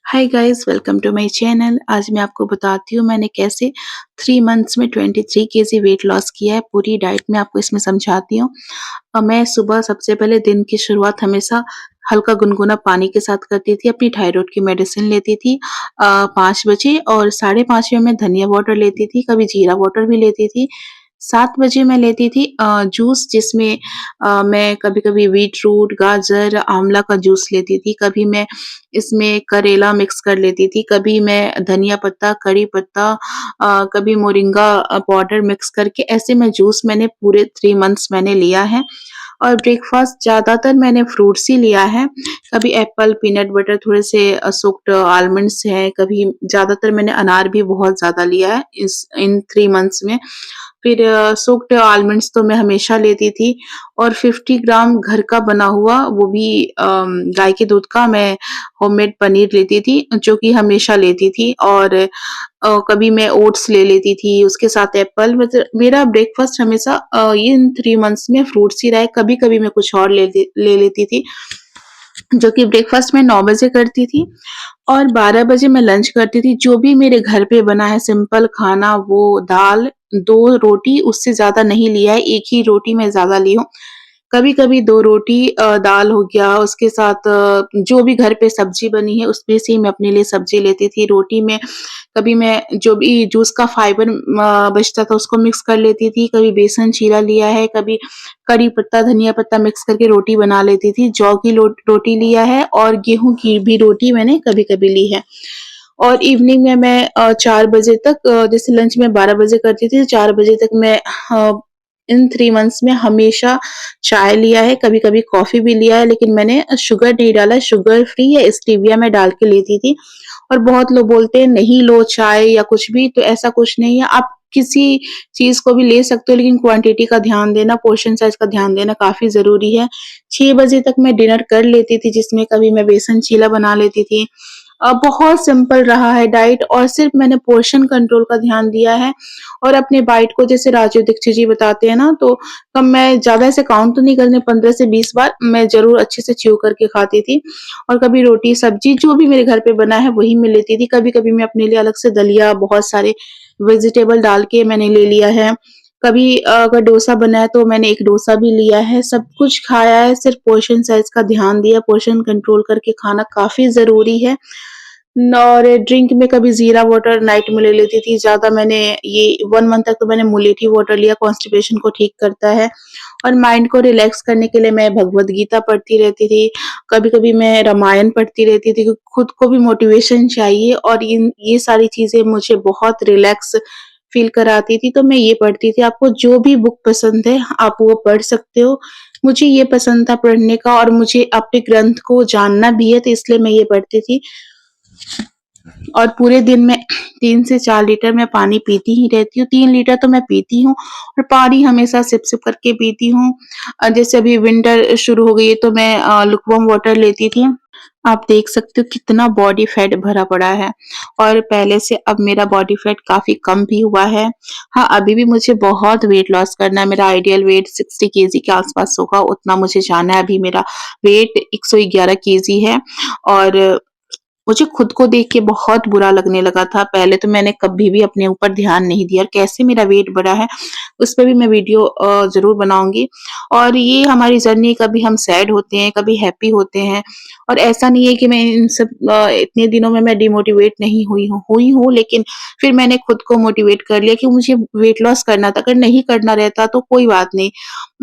Hi guys, welcome to my channel. आज मैं आपको बताती हूँ मैंने कैसे 3 मंथ्स में 23 केजी वेट लॉस किया है। पूरी डाइट मैं आपको इसमें समझाती हूँ। मैं सुबह सबसे पहले दिन की शुरुआत हमेशा हल्का गुनगुना पानी के साथ करती थी। अपनी थायराइड की मेडिसिन लेती थी 5 बजे और 5:30 में मैं धनिया वाटर लेती थी, कभी जीरा वाटर भी लेती थी। 7 बजे मैं लेती थी जूस, जिसमें मैं कभी-कभी बीटरूट, गाजर, आंवला का जूस लेती थी। कभी मैं इसमें करेला मिक्स कर लेती थी, कभी मैं धनिया पत्ता, कड़ी पत्ता कभी मोरिंगा पाउडर मिक्स करके ऐसे मैं जूस मैंने पूरे 3 मंथ्स मैंने लिया है। और ब्रेकफ़ास्ट ज़्यादातर मैंने फ्रूट्स ही लिया है। कभी एप्पल, पीनट बटर, थोड़े से सोक्ड आलमंड्स हैं, कभी ज़्यादातर मैंने अनार भी बहुत ज़्यादा लिया है इस इन 3 मंथ्स में। फिर सोक्ड आलमंड्स तो मैं हमेशा लेती थी और 50 ग्राम घर का बना हुआ, वो भी गाय के दूध का, मैं होममेड पनीर लेती थी, जो कि हमेशा लेती थी। और कभी मैं ओट्स ले लेती थी, उसके साथ एप्पल। मतलब मेरा ब्रेकफ़ास्ट हमेशा इन 3 मंथ्स में फ्रूट्स ही रहा है। कभी-कभी मैं कुछ और ले लेती थी, जो कि ब्रेकफ़ास्ट मैं 9 बजे करती थी और 12 बजे मैं लंच करती थी। जो भी मेरे घर पे बना है सिंपल खाना, वो दाल, 2 रोटी, उससे ज़्यादा नहीं लिया है, 1 ही रोटी मैं ज़्यादा ली हूँ। कभी-कभी 2 रोटी दाल हो गया, उसके साथ जो भी घर पे सब्ज़ी बनी है उसमें से ही मैं अपने लिए सब्ज़ी लेती थी। रोटी में कभी मैं जो भी जूस का फाइबर बचता था उसको मिक्स कर लेती थी, कभी बेसन चीरा लिया है, कभी कड़ी पत्ता, धनिया पत्ता मिक्स करके रोटी बना लेती थी। जौ की रोटी लिया है और गेहूँ की भी रोटी मैंने कभी-कभी ली है। और इवनिंग में मैं 4 बजे तक, जैसे लंच मैं 12 बजे करती थी, 4 बजे तक मैं इन 3 मंथ्स में हमेशा चाय लिया है, कभी-कभी कॉफ़ी भी लिया है, लेकिन मैंने शुगर नहीं डाला, शुगर फ्री या स्टीविया मैं डाल के लेती थी। और बहुत लोग बोलते हैं नहीं लो चाय या कुछ भी, तो ऐसा कुछ नहीं है। आप किसी चीज़ को भी ले सकते हो, लेकिन क्वांटिटी का ध्यान देना, पोर्शन साइज़ का ध्यान देना काफ़ी ज़रूरी है। 6 बजे तक मैं डिनर कर लेती थी, जिसमें कभी मैं बेसन चीला बना लेती थी। बहुत सिंपल रहा है डाइट और सिर्फ़ मैंने पोर्शन कंट्रोल का ध्यान दिया है। और अपने बाइट को, जैसे राजीव दीक्षित जी बताते हैं ना, तो कब मैं ज़्यादा ऐसे काउंट तो नहीं करती, 15 से 20 बार मैं ज़रूर अच्छे से च्यू करके खाती थी। और कभी रोटी, सब्ज़ी जो भी मेरे घर पे बना है वही मैं लेती थी। कभी-कभी मैं अपने लिए अलग से दलिया, बहुत सारे वेजिटेबल डाल के मैंने ले लिया है। कभी अगर डोसा बना है तो मैंने एक डोसा भी लिया है। सब कुछ खाया है, सिर्फ़ पोर्शन साइज़ का ध्यान दिया, पोर्शन कंट्रोल करके खाना काफ़ी ज़रूरी है। और ड्रिंक में कभी जीरा वाटर नाइट में ले लेती थी। ज़्यादा मैंने ये 1 मंथ तक तो मैंने मुलेठी वाटर लिया, कॉन्स्टिपेशन को ठीक करता है। और माइंड को रिलैक्स करने के लिए मैं भगवद गीता पढ़ती रहती थी। कभी-कभी मैं रामायण पढ़ती रहती थी, क्योंकि खुद को भी मोटिवेशन चाहिए और ये सारी चीज़ें मुझे बहुत रिलैक्स फ़ील कराती थी, तो मैं ये पढ़ती थी। आपको जो भी बुक पसंद है, आप वो पढ़ सकते हो। मुझे ये पसंद था पढ़ने का और मुझे अपने ग्रंथ को जानना भी है, तो इसलिए मैं ये पढ़ती थी। और पूरे दिन में 3 से 4 लीटर मैं पानी पीती ही रहती हूँ। 3 लीटर तो मैं पीती हूँ और पानी हमेशा सिप-सिप करके पीती हूँ। जैसे अभी विंटर शुरू हो गई है तो मैं लुकवार्म वाटर लेती थी। आप देख सकते हो कितना बॉडी फैट भरा पड़ा है और पहले से अब मेरा बॉडी फैट काफ़ी कम भी हुआ है। हाँ, अभी भी मुझे बहुत वेट लॉस करना है। मेरा आइडियल वेट 60 केजी के आस-पास होगा, उतना मुझे जाना है। अभी मेरा वेट 111 केजी है और मुझे खुद को देख के बहुत बुरा लगने लगा था। पहले तो मैंने कभी भी अपने ऊपर ध्यान नहीं दिया और कैसे मेरा वेट बढ़ा है, उस पे भी मैं वीडियो ज़रूर बनाऊँगी। और ये हमारी जर्नी, कभी हम सैड होते हैं, कभी हैप्पी होते हैं और ऐसा नहीं है कि मैं इन सब इतने दिनों में मैं डिमोटिवेट नहीं हुई हूँ, लेकिन फिर मैंने खुद को मोटिवेट कर लिया कि मुझे वेट लॉस करना था। अगर नहीं करना रहता तो कोई बात नहीं।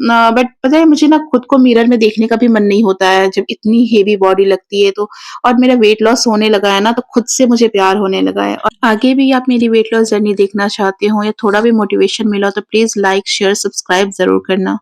बट पता है, मुझे ना खुद को मिरर में देखने का भी मन नहीं होता है, जब इतनी हेवी बॉडी लगती है तो। और मेरा वेट लॉस होने लगा है ना, तो खुद से मुझे प्यार होने लगा है। और आगे भी आप मेरी वेट लॉस जर्नी देखना चाहते हो या थोड़ा भी मोटिवेशन मिला, तो प्लीज़ लाइक, शेयर, सब्सक्राइब ज़रूर करना।